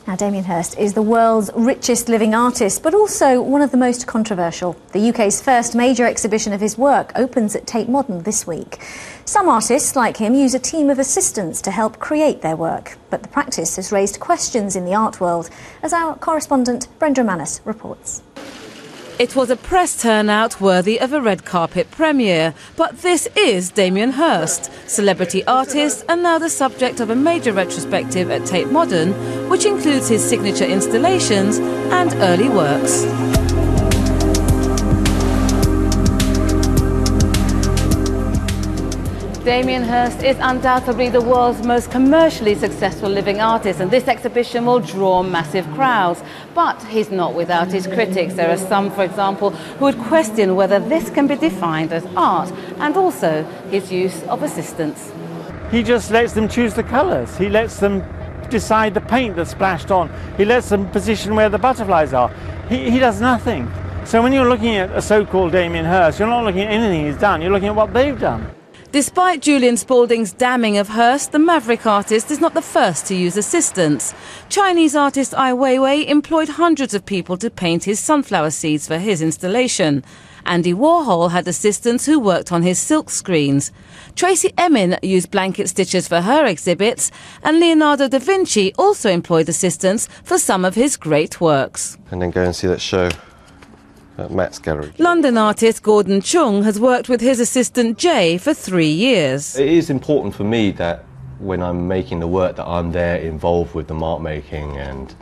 Now, Damien Hirst is the world's richest living artist, but also one of the most controversial. The UK's first major exhibition of his work opens at Tate Modern this week. Some artists, like him, use a team of assistants to help create their work. But the practice has raised questions in the art world, as our correspondent Brenda Manus reports. It was a press turnout worthy of a red carpet premiere. But this is Damien Hirst, celebrity artist and now the subject of a major retrospective at Tate Modern, which includes his signature installations and early works. Damien Hirst is undoubtedly the world's most commercially successful living artist, and this exhibition will draw massive crowds. But he's not without his critics. There are some, for example, who would question whether this can be defined as art, and also his use of assistants. He just lets them choose the colours. He lets them decide the paint that's splashed on. He lets them position where the butterflies are. He does nothing. So when you're looking at a so-called Damien Hirst, you're not looking at anything he's done. You're looking at what they've done. Despite Julian Spalding's damning of Hirst, the maverick artist is not the first to use assistants. Chinese artist Ai Weiwei employed hundreds of people to paint his sunflower seeds for his installation. Andy Warhol had assistants who worked on his silk screens. Tracy Emin used blanket stitchers for her exhibits, and Leonardo da Vinci also employed assistants for some of his great works. And then go and see that show at Matt's gallery. London artist Gordon Cheung has worked with his assistant Jay for 3 years. It is important for me that when I'm making the work that I'm there involved with the mark making and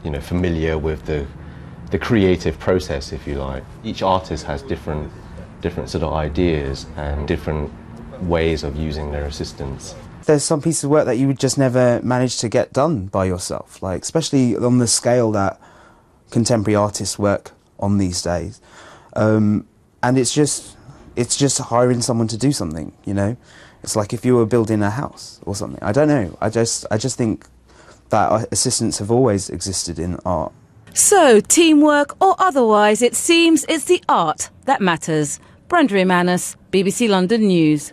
you know, familiar with the creative process, if you like. Each artist has different sort of ideas and different ways of using their assistants. There's some pieces of work that you would just never manage to get done by yourself, like especially on the scale that contemporary artists work on these days, and it's just hiring someone to do something. You know, it's like if you were building a house or something. I don't know. I just think that assistants have always existed in art. So, teamwork or otherwise, it seems it's the art that matters. Brenda Manus, BBC London News.